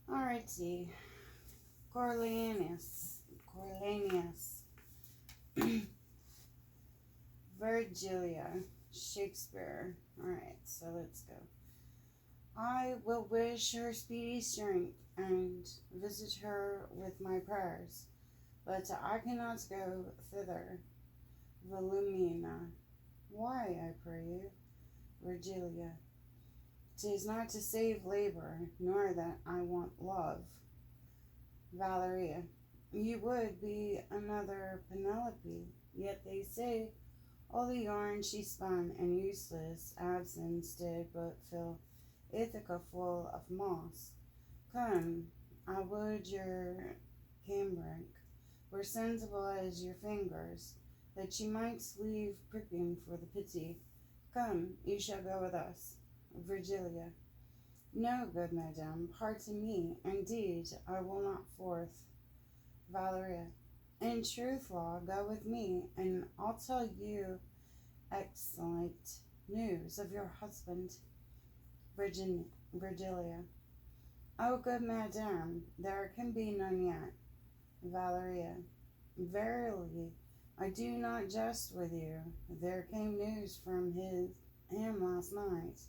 Alrighty. Coriolanus. Virgilia. Shakespeare. Alright, so let's go. I will wish her speedy strength and visit her with my prayers, but I cannot go thither. Volumina. Why, I pray you? Virgilia. 'Tis not to save labor, nor that I want love. Valeria. You would be another Penelope, yet they say all the yarn she spun and useless absence did but fill Ithaca full of moss. Come, I would your cambric were sensible as your fingers, that you might leave pricking for the pity. Come, you shall go with us. Virgilia. No, good madam, pardon me. Indeed, I will not forth. Valeria. In truth, law, go with me, and I'll tell you excellent news of your husband. Virgilia. Oh, good madam, there can be none yet. Valeria. Verily, I do not jest with you. There came news from him last night.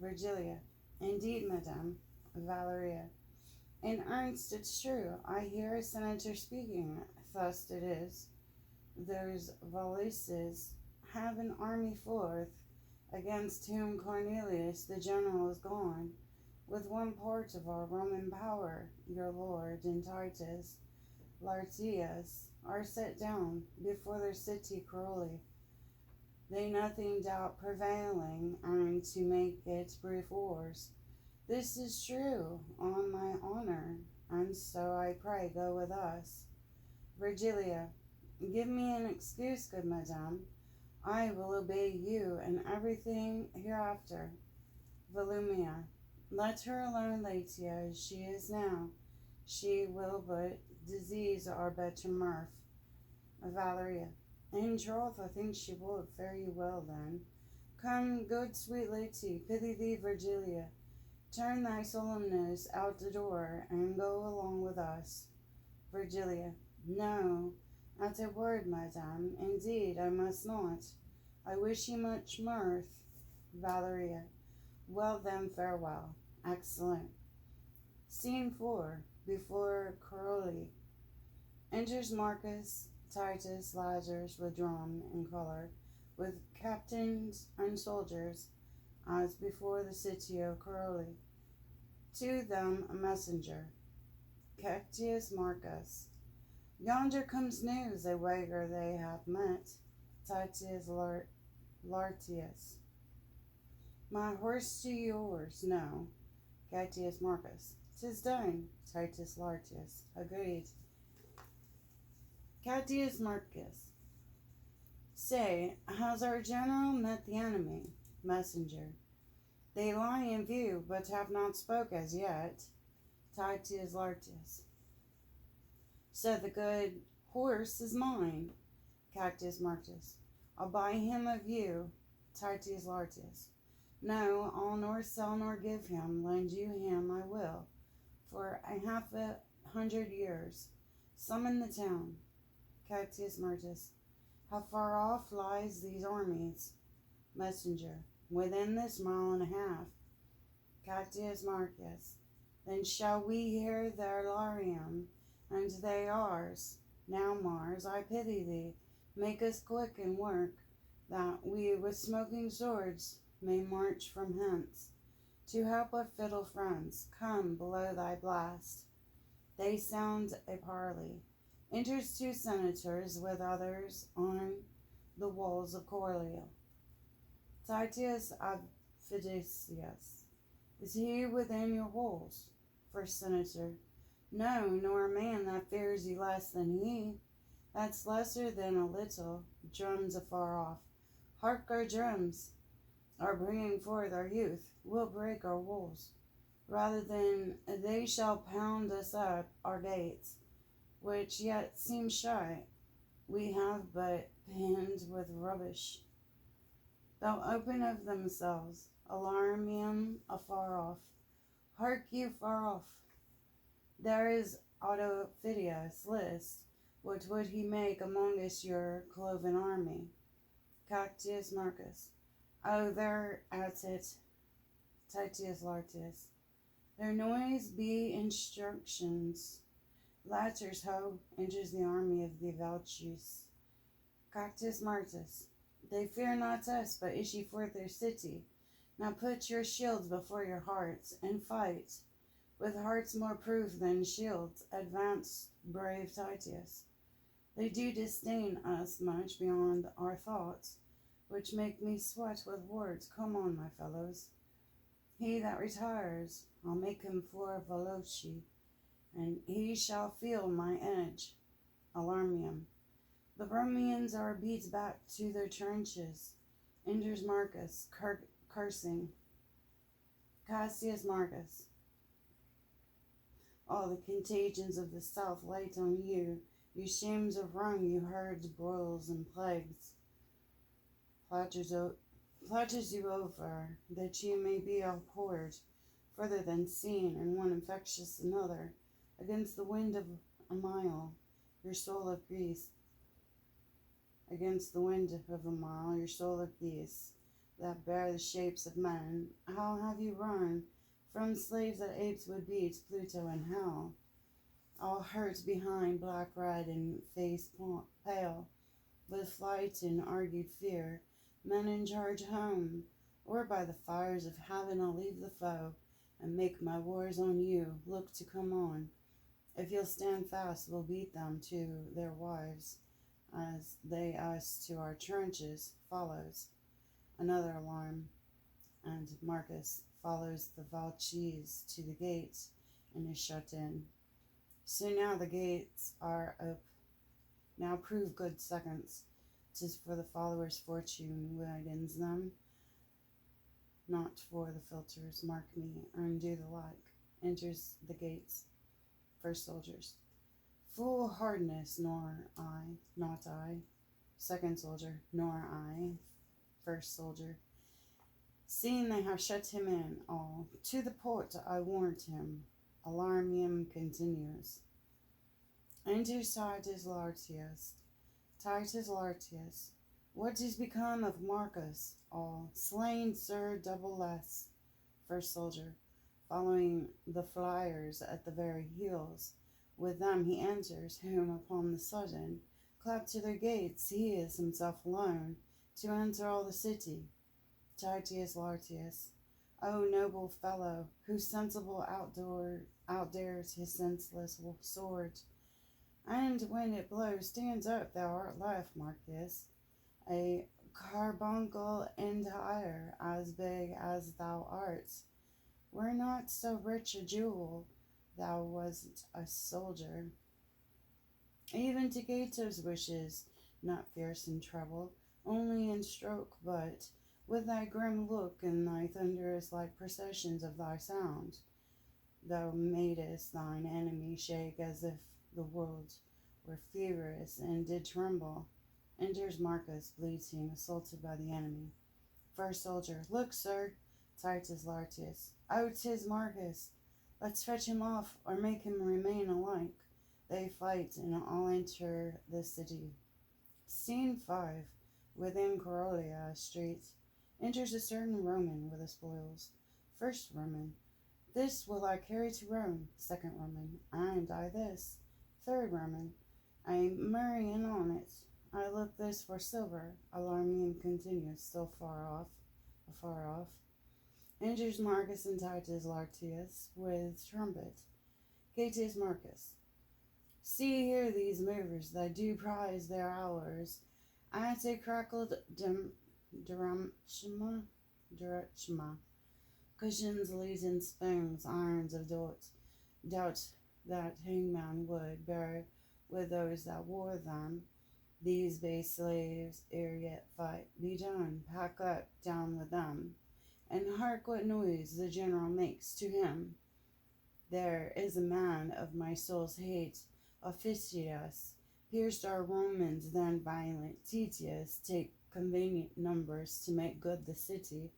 Virgilia. Indeed, madam. Valeria. In earnest, it's true. I hear a senator speaking. Thus it is. Those Valuses have an army forth, against whom Cornelius the general is gone, with one part of our Roman power, your lord and Titus Lartius, are set down before their city Coroli. They nothing doubt prevailing, and to make it brief wars. This is true, on my honor, and so I pray go with us. Virgilia. Give me an excuse, good madam. I will obey you in everything hereafter. Volumnia. Let her alone, Latia, as she is now. She will but disease our better mirth. Valeria. In troth, I think she will fare you well then. Come, good sweet lady, pity thee, Virgilia. Turn thy solemnness out the door, and go along with us. Virgilia. No, at a word, madam. Indeed, I must not. I wish you much mirth. Valeria. Well then, farewell. Excellent. Scene 4. Before Coroli. Enters Marcus, Titus, Lazarus with drum and color, with captains and soldiers, as before the city of Coroli. To them a messenger. Cactius Marcus. Yonder comes news, a wager they have met. Titus Lartius. My horse to yours, no. Cactius Marcus. 'Tis done. Titus Lartius. Agreed. Cactius Marcus. Say, has our general met the enemy? Messenger. They lie in view, but have not spoke as yet. Titus Lartius. So the good horse is mine. Cactus Marcus. I'll buy him of you. Titus Lartius. No, I'll nor sell nor give him. Lend you him I will, for 100 years. Summon the town. Cactus Marcus. How far off lies these armies? Messenger. Within this mile and a half. Cactus Marcus. Then shall we hear their larium, and they ours. Now, Mars, I pity thee, make us quick and work, that we with smoking swords may march from hence. To help our fiddle friends, come below thy blast. They sound a parley. Enters 2 senators with others on the walls of Coriolanus. Titus Apphidisius. Is he within your walls? First senator. No, nor a man that fears you less than he. That's lesser than a little. Drums afar off. Hark, our drums are bringing forth our youth. We'll break our walls, rather than they shall pound us up our gates, which yet seem shy. We have but panned with rubbish. They'll open of themselves, alarmium afar off. Hark you far off. There is Autophidius list. What would he make amongst your cloven army? Cactius Marcus. Oh, there at it, Titius Lartius. Their noise be instructions. Latters ho, enters the army of the Valchus. Cactus Martus. They fear not us, but issue forth their city. Now put your shields before your hearts, and fight. With hearts more proof than shields, advance, brave Titius. They do disdain us much beyond our thoughts, which make me sweat with words. Come on, my fellows. He that retires, I'll make him for Veloci, and he shall feel my edge. Alarmium. The Romans are beat back to their trenches. Enters Marcus, cursing. Cassius Marcus. All the contagions of the south light on you, you shames of Rome, you herds, broils, and plagues. Platters you over, that you may be abhorred, further than seen, and one infectious another, against the wind of a mile, your soul of Greece. Against the wind of a mile, your soul of beasts, that bear the shapes of men, how have you run from slaves that apes would be to Pluto and hell? All hurt behind, black red and face pale, with flight and argued fear, men in charge home, or by the fires of heaven I'll leave the foe, and make my wars on you, look to come on. If you'll stand fast, we'll beat them to their wives, as they us to our trenches. Follows another alarm, and Marcus follows the Valchese to the gates, and is shut in. So now the gates are up. Now prove good seconds. 'Tis for the followers' fortune widens them, not for the filters. Mark me, and do the like. Enters the gates. First soldiers. Full hardness, nor I, not I. Second soldier, nor I. First soldier. Seeing they have shut him in, all to the port I warned him. Alarmium continues. Enters Titus Lartius. Titus Lartius. What is become of Marcus? All slain, sir, double less. First soldier. Following the flyers at the very heels. With them he enters, whom upon the sudden, clapped to their gates, he is himself alone, to enter all the city. Titius Lartius. O noble fellow, whose sensible outdares his senseless sword. And when it blows, stands up, thou art left, Marcus, a carbuncle entire, as big as thou art. Were not so rich a jewel, thou was't a soldier. Even to Gato's wishes, not fierce in trouble, only in stroke, but with thy grim look and thy thunderous like processions of thy sound, thou madest thine enemy shake as if the world were feverish and did tremble. Enters Marcus, bleating, assaulted by the enemy. First soldier. Look, sir. Titus Lartius. Oh, 'tis Marcus. Let's fetch him off, or make him remain alike. They fight, and all enter the city. Scene 5. Within Coriolanus Street. Enters a certain Roman with the spoils. First Roman. This will I carry to Rome. Second Roman. And I this. Third Roman. I Marian on it. I look this for silver. Alarmium continues, still afar off. Enters Marcus and Titus Lartius with trumpet. Gatius Marcus. See here these movers that do prize their hours. At a crackled drachma, cushions, leaden spoons, irons of doubt that hangman would bear with those that wore them. These base slaves, ere yet fight be done, pack up, down with them. And hark what noise the general makes to him. There is a man of my soul's hate, Officius, pierced our Romans, then violent Titius, take convenient numbers to make good the city,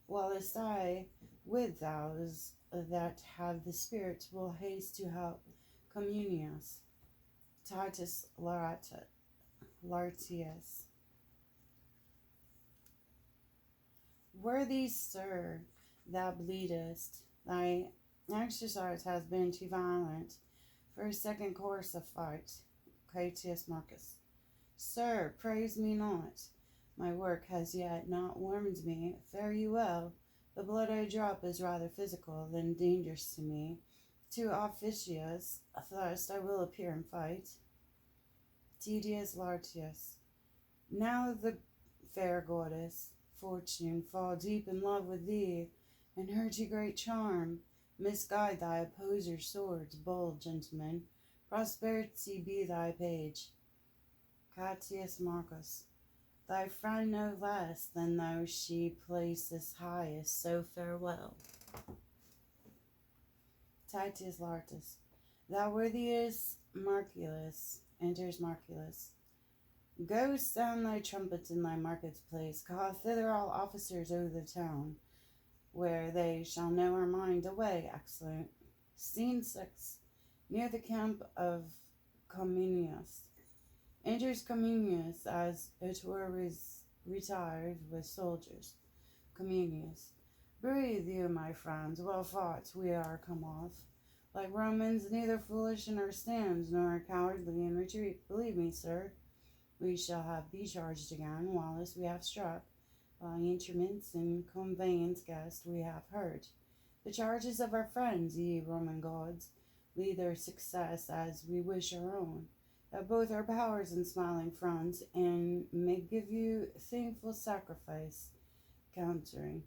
whilst I, with those that have the Spirit will haste to help Communius. Titus Lartius. Worthy sir, thou bleedest, thy exercise has been too violent for a second course of fight. Quaetius Marcus. Sir, praise me not. My work has yet not warmed me. Fare you well. The blood I drop is rather physical than dangerous to me. To officious thirst I will appear and fight. Tedious Lartius. Now the fair goddess, Fortune, fall deep in love with thee, and her too great charm misguide thy opposers' swords. Bold gentleman, prosperity be thy page. Catius Marcus. Thy friend no less than those she places highest, so farewell. Titus Lartus. Thou worthiest Marculus, enters Marculus. Go sound thy trumpets in thy marketplace, call thither all officers over the town, where they shall know our mind. Away, excellent. Scene 6. Near the camp of Communius. Enters Communius as it were retired with soldiers. Communius. Breathe you, my friends, well fought, we are come off. Like Romans, neither foolish in our stands, nor cowardly in retreat. Believe me, sir, we shall have be charged again, whilst we have struck. By interments and conveyance guest we have heard. The charges of our friends, ye Roman gods, lead their success as we wish our own. That both our powers and smiling fronts, and may give you thankful sacrifice, countering.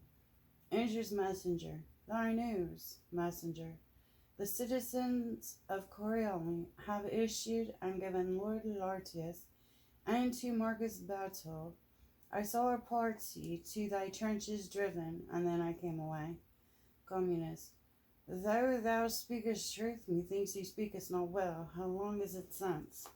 Enters messenger. Thy news, messenger. The citizens of Coriolanus have issued and given Lord Lartius and to Marcus battle. I saw a party to thy trenches driven, and then I came away. Communist. Though thou speakest truth, methinks thou speakest not well. How long is it since?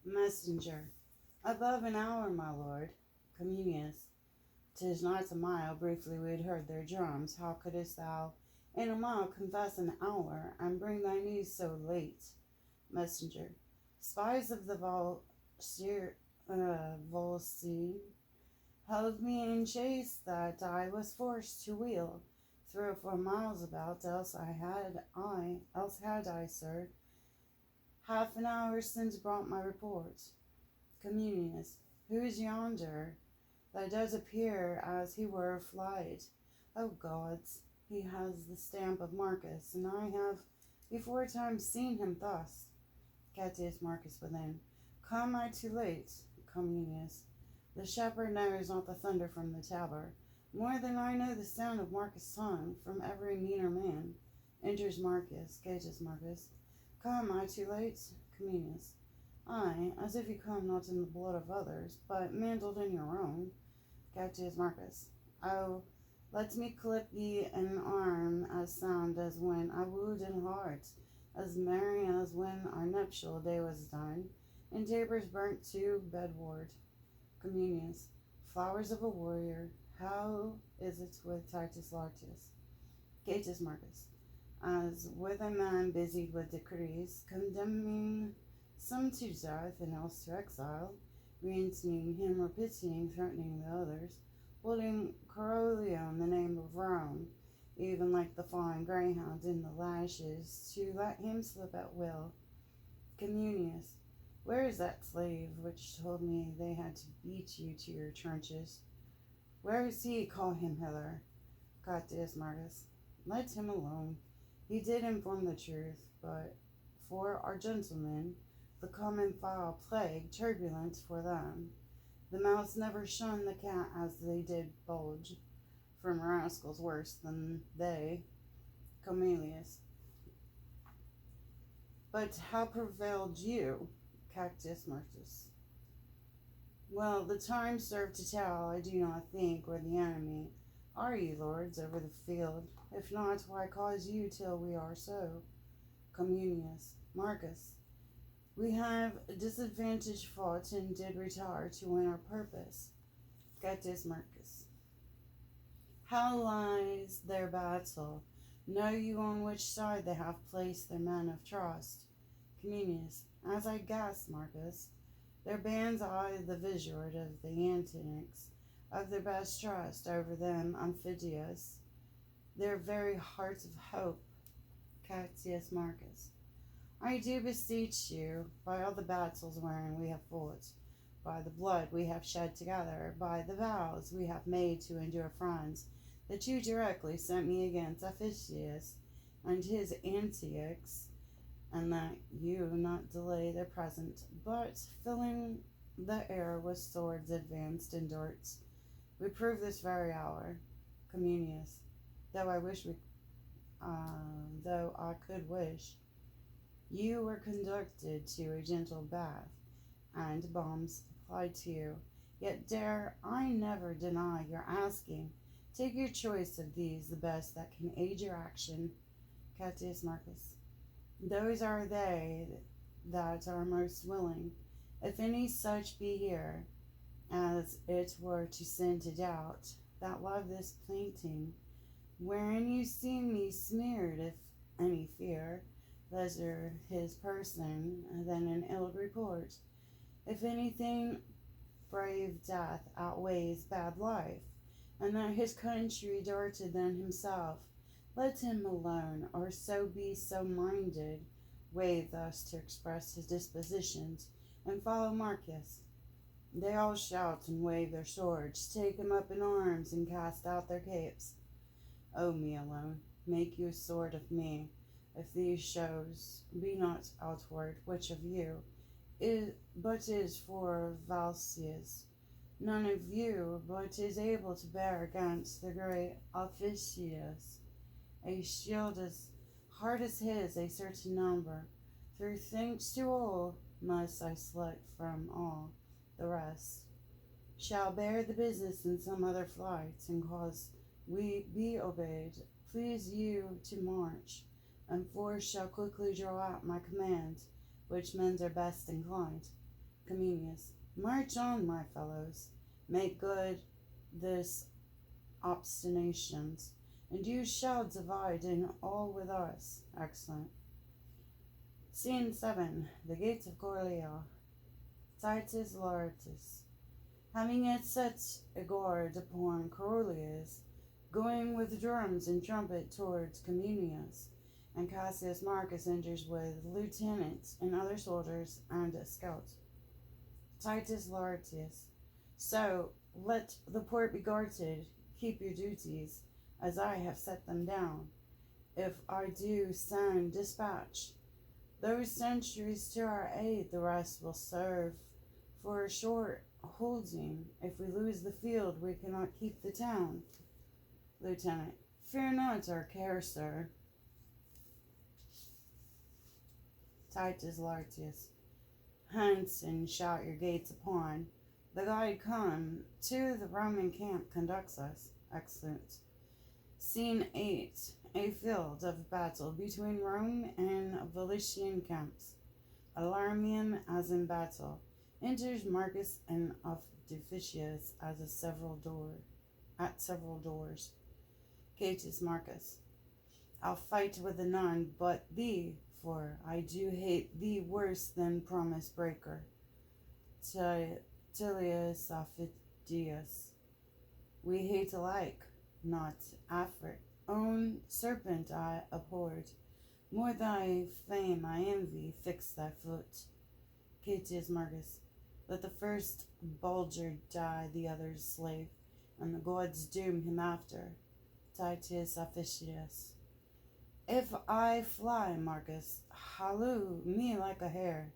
Messenger. Above an hour, my lord. Communius. 'Tis not a mile. Briefly we had heard their drums. How couldst thou in a mile confess an hour, and bring thy news so late? Messenger. Spies of the Volsci held me in chase that I was forced to wheel 3 or 4 miles about, else had I, sir, half an hour since brought my report. Communius. Who is yonder that does appear as he were a flight? O gods, he has the stamp of Marcus, and I have before time seen him thus. Catius Marcus within. Come I too late? Communius. The shepherd knows not the thunder from the tower, more than I know the sound of Marcus' son from every meaner man. Enters Marcus. Catius Marcus. Come I too late? Communius. Aye, as if you come not in the blood of others, but mantled in your own. Catius Marcus. Oh, let me clip ye an arm as sound as when I wooed in heart, as merry as when our nuptial day was done, and tapers burnt to bedward. Communius. Flowers of a warrior, how is it with Titus Lartius? Catius Marcus. As with a man busied with decrees, condemning some to death and else to exile, resenting him or pitying, threatening the others, holding Coriolanus the name of Rome, even like the flying greyhound in the lashes, to let him slip at will. Communius. Where is that slave which told me they had to beat you to your trenches? Where is he? Call him hither. Catius Marcus. Let him alone. He did inform the truth, but for our gentlemen, the common foul plague, turbulent for them. The mouse never shunned the cat as they did bulge from rascals worse than they. Comelius. But how prevailed you? Cactus Marcus. Well, the time served to tell. I do not think we're the enemy. Are ye, lords, over the field? If not, why cause you till we are so? Communius. Marcus. We have disadvantaged fought and did retire to win our purpose. Gaius Marcus. How lies their battle? Know you on which side they have placed their men of trust? Communius. As I guess, Marcus, their bands eye the visuard of the Antonics, of their best trust over them Amphidius, their very hearts of hope. Catius Marcus. I do beseech you, by all the battles wherein we have fought, by the blood we have shed together, by the vows we have made to endure friends, that you directly sent me against Amphidius and his Antiochs, and that you not delay their present, but filling the air with swords advanced and darts. We prove this very hour. Communius. Though I could wish, you were conducted to a gentle bath, and bombs applied to you. Yet dare I never deny your asking. Take your choice of these, the best that can aid your action. Catius Marcus. Those are they that are most willing, if any such be here, as it were to send to doubt, that love this painting, wherein you see me smeared, if any fear, lesser his person than an ill report. If anything, brave death outweighs bad life, and that his country darted than himself. Let him alone, or so be so minded, wave thus to express his dispositions, and follow Marcus. They all shout and wave their swords, take him up in arms, and cast out their capes. O me alone, make you a sword of me, if these shows be not outward, which of you is for Valsius. None of you but is able to bear against the great Amphidius a shield as hard as his, a certain number. Through thanks to all must I select from all the rest. Shall bear the business in some other flight, and cause we be obeyed. Please you to march, and force shall quickly draw out my command, which men are best inclined. Communius. March on, my fellows. Make good this obstinations, and you shall divide in all with us. Excellent. Scene 7. The gates of Coriolanus. Titus Laertius, having yet set a guard upon Coriolanus, going with drums and trumpet towards Communius, and Cassius Marcus enters with lieutenants and other soldiers and a scout. Titus Laertius. So let the port be guarded. Keep your duties, as I have set them down. If I do send dispatch, those sentries to our aid, the rest will serve for a short holding. If we lose the field, we cannot keep the town. Lieutenant. Fear not our care, sir. Titus Laertius. Hence, and shout your gates upon. The guide come to the Roman camp conducts us. Excellent. Scene 8. A field of battle between Rome and Volscian camps. Alarmium as in battle. Enters Marcus and Amphidius at several doors. Catius Marcus. I'll fight with none but thee, for I do hate thee worse than promise breaker. Tilius Amphidius. We hate alike, not affright. Own serpent I abhorred. More thy fame I envy, fix thy foot. Catius Marcus. Let the first bulger die, the other's slave, and the gods doom him after. Titus Amphidius. If I fly, Marcus, halloo me like a hare.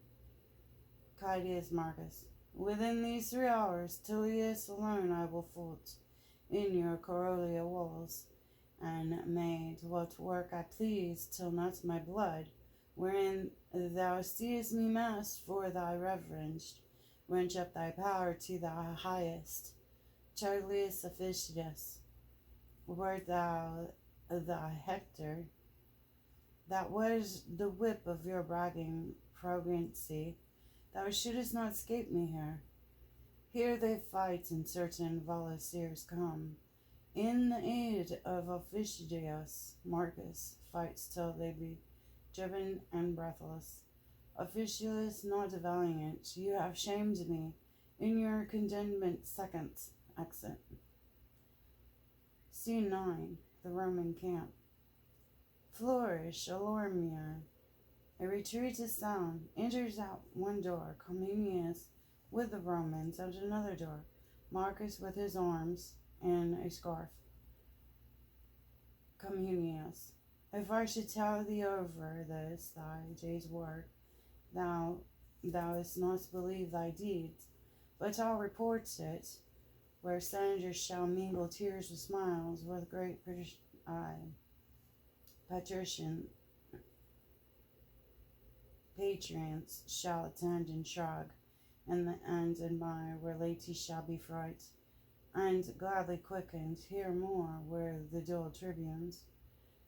Catius Marcus. Within these 3 hours, Tilius alone I will foot in your Coriolanus walls, and made what work I please, till not my blood, wherein thou seest me massed for thy reverence, wrench up thy power to the highest. Tilius Amphidius. Wert thou thy Hector? That was the whip of your bragging arrogancy, thou shouldst not escape me here. Here they fight, and certain volunteers come. In the aid of Officius, Marcus fights till they be driven and breathless. Officius, not valiant, you have shamed me in your condemned second exit. Scene 9. The Roman camp. Flourish, Alormia. A retreat is sound. Enters out one door, Communius with the Romans, out another door, Marcus with his arms and a scarf. Communius. If I should tell thee over this thy day's work, thou dost not believe thy deeds, but I'll report it, where strangers shall mingle tears with smiles, with great patrons shall attend and shrug, and the end admire, where ladies shall be fright, and gladly quickened, hear more, where the dual tribunes,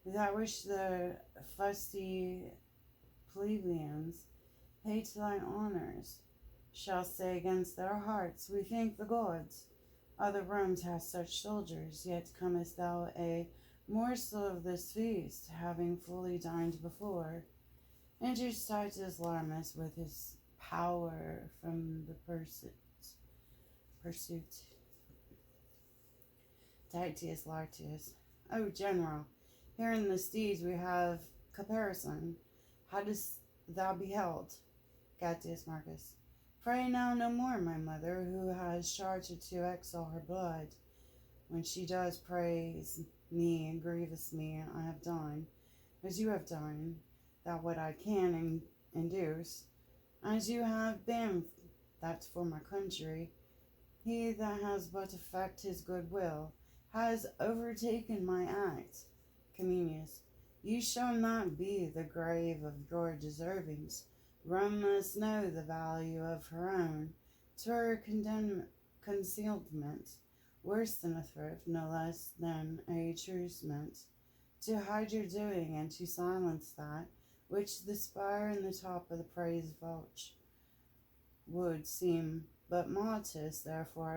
that wish the fusty plebeians hate thy honors, shall say against their hearts, we thank the gods. Other Rome hath such soldiers, yet comest thou a morsel of this feast, having fully dined before. Enters Titus Larmus with his power from the pursuit. Titus Lartius. O General, here in the steeds we have caparison. How dost thou beheld? Gatius Marcus. Pray now no more, my mother, who has charged to exhale her blood. When she does praise me and grievous me, I have done, as you have done, that what I can induce, as you have been, that's for my country. He that has but effect his good will has overtaken my act. Communius. You shall not be the grave of your deservings. Rome must know the value of her own. To her concealment, worse than a thrift, no less than a trucement, to hide your doing and to silence that which the spire and the top of the praise vulture would seem but modest, therefore